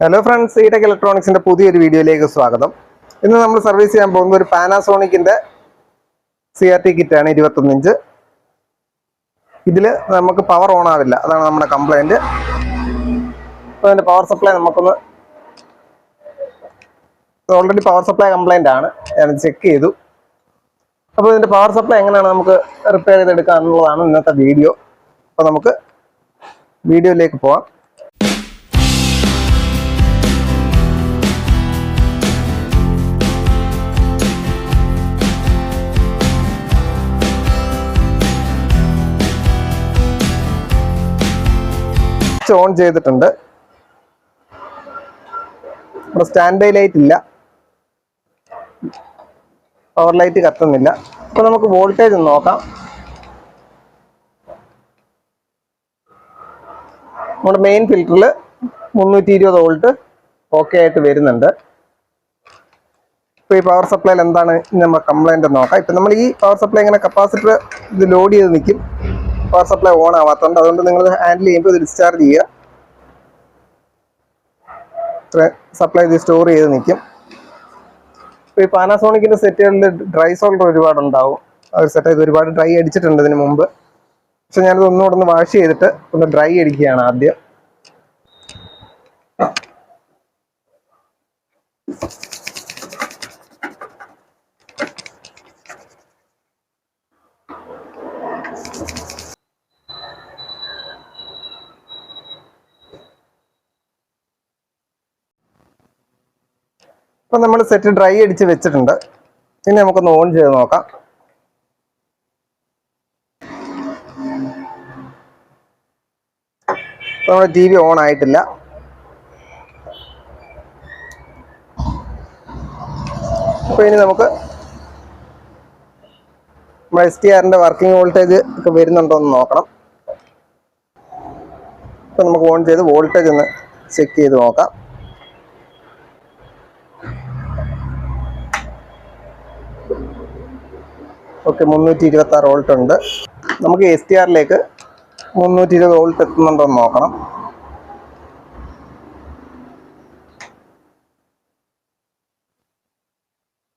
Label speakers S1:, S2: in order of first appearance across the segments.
S1: Hello friends, TechElectronics in the Pudi video Lake Swagadam. In the number service and Bongo PANASONIC in the CRT kit and Ninja. Idle Namaka power on Avila, Namaka complaint. So the power supply already power supply complaint and check Kedu. About the power supply and Namaka repair the Kanala another video. Panamaka video lake po. On ചെയ്തിട്ടുണ്ട് stand by light ഇല്ല power light കത്തുന്നില്ല അപ്പോൾ നമുക്ക് voltage ഒന്ന് നോക്കാം നമ്മുടെ main ഫിൽറ്ററിൽ 320 volt okay ആയിട്ട് വരുന്നുണ്ട് ഇപ്പോൾ ഈ പവർ സപ്ലൈയിൽ എന്താണ് നമ്മൾ കംപ്ലൈന്റ് നോക്കാം ഇപ്പോൾ നമ്മൾ ഈ പവർ സപ്ലൈ ഇങ്ങനെ കപ്പാസിറ്റർ ഇത് ലോഡ് ചെയ്ത് നിൽക്കും പവർ സപ്ലൈ ഓൺ ആവാത്തതുകൊണ്ട് അതുകൊണ്ട് നിങ്ങൾ ഹാൻഡിൽ ചെയ്യുമ്പോൾ ഇത് ഡിസ്ചാർജ് ചെയ്യുക സപ്ലൈ ഇത് സ്റ്റോർ ചെയ്ത് നിൽക്കും ഇപ്പോൾ ഈ പാനാസോണിക്കിൻ്റെ സെറ്റുകളിൽ ഡ്രൈ സോൾഡർ ഒരുപാടുണ്ടാവും അവർ സെറ്റ് ചെയ്ത് ഒരുപാട് ഡ്രൈ അടിച്ചിട്ടുണ്ട് ഇതിന് മുമ്പ് പക്ഷെ ഞാനിത് ഒന്നുകൂടെ ഒന്ന് വാഷ് ചെയ്തിട്ട് ഒന്ന് ഡ്രൈ അടിക്കുകയാണ് ആദ്യം അപ്പോൾ നമ്മൾ സെറ്റ് ഡ്രൈ അടിച്ച് വെച്ചിട്ടുണ്ട് ഇനി നമുക്കൊന്ന് ഓൺ ചെയ്ത് നോക്കാം നമ്മുടെ ടി വി ഓൺ ആയിട്ടില്ല അപ്പോൾ ഇനി നമുക്ക് നമ്മുടെ STRന്റെ വർക്കിംഗ് വോൾട്ടേജ് ഒക്കെ വരുന്നുണ്ടോ എന്ന് നോക്കണം അപ്പോൾ നമുക്ക് ഓൺ ചെയ്ത് വോൾട്ടേജ് ഒന്ന് ചെക്ക് ചെയ്ത് നോക്കാം ഓക്കെ 326 വോൾട്ട് ഉണ്ട് നമുക്ക് STRലേക്ക് 320 വോൾട്ട് എത്തുന്നുണ്ടോ എന്ന് നോക്കണം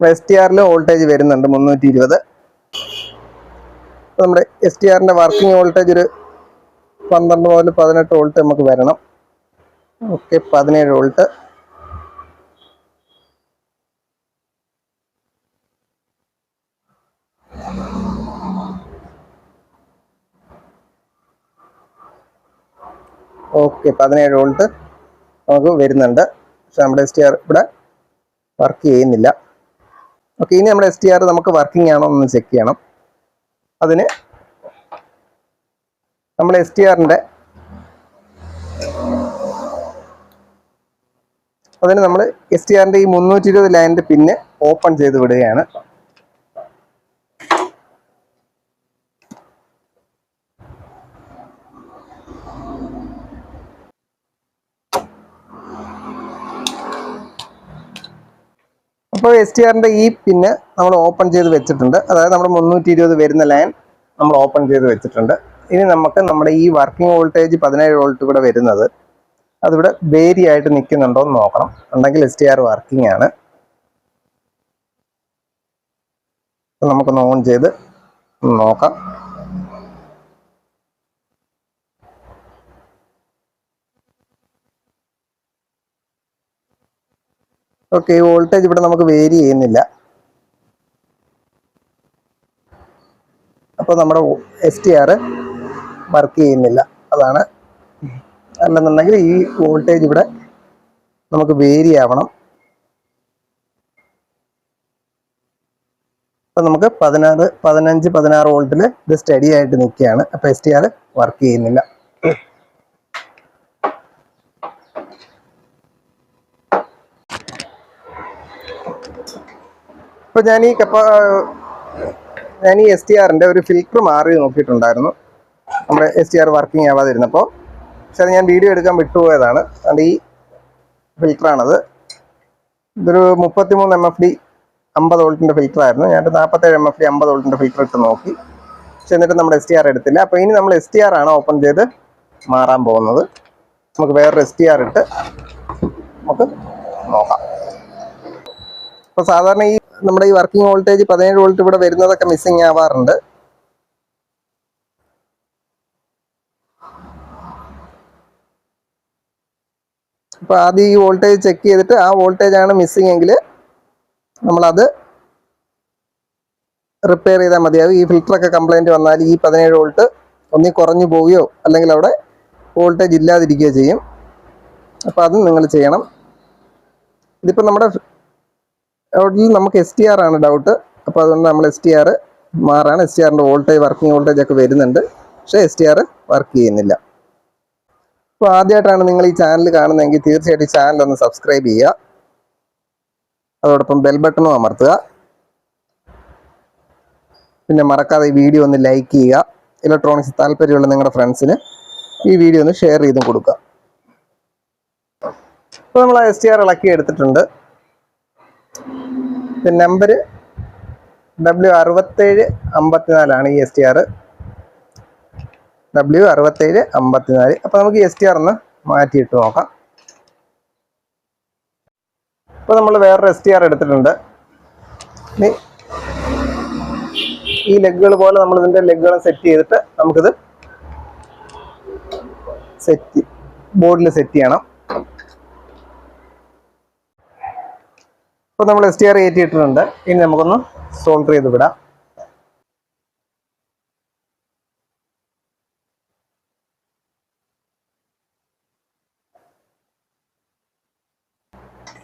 S1: STRൽ വോൾട്ടേജ് വരുന്നുണ്ട് 320 നമ്മുടെ STRന്റെ വർക്കിംഗ് വോൾട്ടേജ് ഒരു 12 മുതൽ 18 വോൾട്ട് നമുക്ക് വരണം ഓക്കെ 17 വോൾട്ട് ഓക്കെ 17 വോൾട്ട് നമുക്ക് വരുന്നുണ്ട് പക്ഷെ നമ്മുടെ STR ഇവിടെ വർക്ക് ചെയ്യുന്നില്ല ഓക്കെ ഇനി നമ്മുടെ STR നമുക്ക് വർക്കിംഗ് ആണോ എന്ന് ചെക്ക് ചെയ്യണം അതിന് നമ്മുടെ STRന്റെ ഈ 320 ലൈനിന്റെ പിന്ന് ഓപ്പൺ ചെയ്ത് വിടുകയാണ് അപ്പോൾ STRന്റെ ഈ പിന്ന് നമ്മൾ ഓപ്പൺ ചെയ്ത് വെച്ചിട്ടുണ്ട് അതായത് നമ്മുടെ 320 വരുന്ന ലൈൻ നമ്മൾ ഓപ്പൺ ചെയ്ത് വെച്ചിട്ടുണ്ട് ഇനി നമുക്ക് നമ്മുടെ ഈ വർക്കിംഗ് വോൾട്ടേജ് 17 വോൾട്ട് ഇവിടെ വരുന്നത് അതിവിടെ വേരി ആയിട്ട് നിൽക്കുന്നുണ്ടോ എന്ന് നോക്കണം ഉണ്ടെങ്കിൽ STR വർക്കിംഗ് ആണ് നമുക്കൊന്ന് ഓൺ ചെയ്ത് നോക്കാം ഓക്കെ വോൾട്ടേജ് ഇവിടെ നമുക്ക് വേരി ചെയ്യുന്നില്ല അപ്പോൾ നമ്മുടെ STR വർക്ക് ചെയ്യുന്നില്ല അതാണ് അല്ലെന്നുണ്ടെങ്കിൽ ഈ വോൾട്ടേജ് ഇവിടെ നമുക്ക് വേരി ആവണം അപ്പോൾ നമുക്ക് 15-16 വോൾട്ടിൽ ഇത് സ്റ്റഡി ആയിട്ട് നിൽക്കുകയാണ് അപ്പോൾ STR വർക്ക് ചെയ്യുന്നില്ല ഇപ്പോൾ ഞാൻ ഈ STRന്റെ ഒരു ഫിൽറ്റർ മാറി നോക്കിയിട്ടുണ്ടായിരുന്നു നമ്മുടെ STR വർക്കിംഗ് ആവാതിരുന്നപ്പോൾ പക്ഷെ അത് ഞാൻ വീഡിയോ എടുക്കാൻ വിട്ടുപോയതാണ് അതുകൊണ്ട് ഈ ഫിൽറ്ററാണത് ഇതൊരു 33 MFD 50 വോൾട്ടിൻ്റെ ഫിൽറ്ററായിരുന്നു ഞാൻ 47 MFD 50 വോൾട്ടിൻ്റെ ഫിൽറ്റർ ഇട്ട് നോക്കി പക്ഷെ എന്നിട്ട് നമ്മുടെ STR എടുത്തില്ല അപ്പോൾ ഇനി നമ്മൾ STR ആണ് ഓപ്പൺ ചെയ്ത് മാറാൻ പോകുന്നത് നമുക്ക് വേറൊരു STR ഇട്ട് നമുക്ക് നോക്കാം. അപ്പോൾ സാധാരണ ഈ നമ്മുടെ ഈ വർക്കിംഗ് വോൾട്ടേജ് 17 വോൾട്ട് ഇവിടെ വരുന്നതൊക്കെ മിസ്സിങ് ആവാറുണ്ട്. അപ്പോൾ ആദ്യം ഈ വോൾട്ടേജ് ചെക്ക് ചെയ്തിട്ട് ആ വോൾട്ടേജ് ആണ് മിസ്സിങ് എങ്കിൽ നമ്മളത് റിപ്പയർ ചെയ്താൽ മതിയാകും. ഈ ഫിൽറ്ററൊക്കെ കംപ്ലൈൻറ്റ് വന്നാൽ ഈ 17 വോൾട്ട് ഒന്നി കുറഞ്ഞു പോവുകയോ അല്ലെങ്കിൽ അവിടെ വോൾട്ടേജ് ഇല്ലാതിരിക്കുകയോ ചെയ്യും. അപ്പോൾ അതും നിങ്ങൾ ചെയ്യണം. ഇതിപ്പോൾ നമ്മുടെ ഔട്ടിൽ നമുക്ക് STR ആണ് ഡൗട്ട്. അപ്പോൾ അതുകൊണ്ട് നമ്മൾ STR മാറാണ്. STRൻ്റെ വോൾട്ടേജ് വർക്കിംഗ് വോൾട്ടേജ് ഒക്കെ വരുന്നുണ്ട്, പക്ഷേ STR വർക്ക് ചെയ്യുന്നില്ല. അപ്പോൾ ആദ്യമായിട്ടാണ് നിങ്ങൾ ഈ ചാനൽ കാണുന്നതെങ്കിൽ തീർച്ചയായിട്ടും ഈ ചാനൽ ഒന്ന് സബ്സ്ക്രൈബ് ചെയ്യുക. അതോടൊപ്പം ബെൽ ബട്ടണും അമർത്തുക. പിന്നെ മറക്കാതെ ഈ വീഡിയോ ഒന്ന് ലൈക്ക് ചെയ്യുക. ഇലക്ട്രോണിക്സ് താല്പര്യമുള്ള നിങ്ങളുടെ ഫ്രണ്ട്സിന് ഈ വീഡിയോ ഒന്ന് ഷെയർ ചെയ്തും കൊടുക്കുക. ഇപ്പോൾ നമ്മൾ STR ഇളക്കി എടുത്തിട്ടുണ്ട്. നമ്പർ W6754 ഈ STR, W6754. അപ്പോൾ നമുക്ക് ഈ STR ഒന്ന് മാറ്റിയിട്ട് നോക്കാം. ഇപ്പോൾ നമ്മൾ വേറൊരു STR എടുത്തിട്ടുണ്ട്. ഇനി ഈ ലെഗുകൾ പോലെ നമ്മൾ ഇതിൻ്റെ ലെഗുകൾ സെറ്റ് ചെയ്തിട്ട് നമുക്കിത് ബോർഡിൽ സെറ്റ് ചെയ്യണം. ഇപ്പോൾ നമ്മൾ STR കയറ്റിയിട്ടുണ്ട്. ഇനി നമുക്കൊന്ന് സോൾഡർ ചെയ്ത് വിടാം.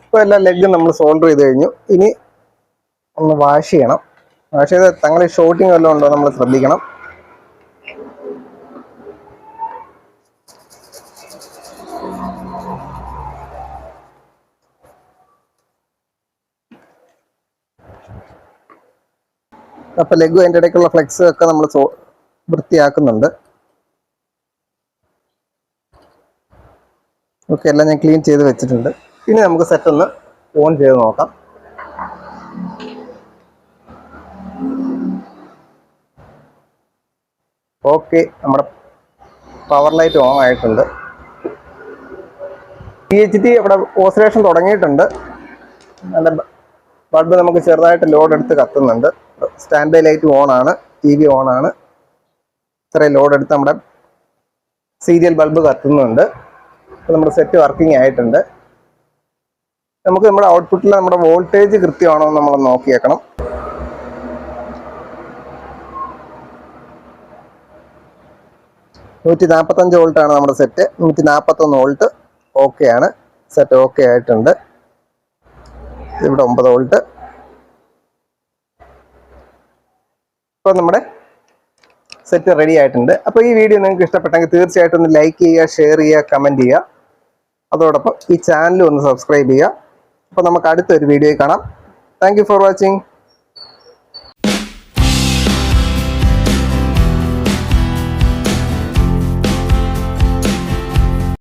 S1: ഇപ്പോൾ എല്ലാ ലെഗും നമ്മൾ സോൾഡർ ചെയ്ത് കഴിഞ്ഞു. ഇനി ഒന്ന് വാഷ് ചെയ്യണം. വാഷ് ചെയ്ത് തങ്ങൾ ഷോർട്ടിങ് വല്ലതും ഉണ്ടോ നമ്മൾ ശ്രദ്ധിക്കണം. അപ്പോൾ ലെഗും അതിൻ്റെ ഇടയ്ക്കുള്ള ഫ്ലെക്സ് ഒക്കെ നമ്മൾ വൃത്തിയാക്കുന്നുണ്ട്. ഓക്കെ, എല്ലാം ഞാൻ ക്ലീൻ ചെയ്ത് വെച്ചിട്ടുണ്ട്. ഇനി നമുക്ക് സെറ്റ് ഒന്ന് ഓൺ ചെയ്ത് നോക്കാം. ഓക്കെ, നമ്മുടെ പവർ ലൈറ്റ് ഓൺ ആയിട്ടുണ്ട്. PHT ഇവിടെ ഓസിലേഷൻ തുടങ്ങിയിട്ടുണ്ട്. അതിൻ്റെ ബൾബ് നമുക്ക് ചെറുതായിട്ട് ലോഡ് എടുത്ത് കത്തുന്നുണ്ട്. സ്റ്റാൻഡ് ബൈ ലൈറ്റ് ഓൺ ആണ്, TV ഓൺ ആണ്. ഇത്രയും ലോഡ് എടുത്ത് നമ്മുടെ സീരിയൽ ബൾബ് കത്തുന്നുണ്ട്. അപ്പോൾ നമ്മുടെ സെറ്റ് വർക്കിംഗ് ആയിട്ടുണ്ട്. നമുക്ക് നമ്മുടെ ഔട്ട്പുട്ടിൽ നമ്മുടെ വോൾട്ടേജ് കൃത്യമാണോ എന്ന് നമ്മൾ നോക്കിയേക്കണം. $145 വോൾട്ടാണ് നമ്മുടെ സെറ്റ്. 141 വോൾട്ട് ഓക്കെ ആണ്. സെറ്റ് ഓക്കെ ആയിട്ടുണ്ട്. ഇവിടെ 9 വോൾട്ട്. ഇപ്പോൾ നമ്മുടെ സെറ്റ് റെഡി ആയിട്ടുണ്ട്. അപ്പോൾ ഈ വീഡിയോ നിങ്ങൾക്ക് ഇഷ്ടപ്പെട്ടെങ്കിൽ തീർച്ചയായിട്ടും ഒന്ന് ലൈക്ക് ചെയ്യുക, ഷെയർ ചെയ്യുക, കമൻറ്റ് ചെയ്യുക. അതോടൊപ്പം ഈ ചാനൽ ഒന്ന് സബ്സ്ക്രൈബ് ചെയ്യുക. അപ്പോൾ നമുക്ക് അടുത്തൊരു വീഡിയോയിൽ കാണാം. Thank you for watching.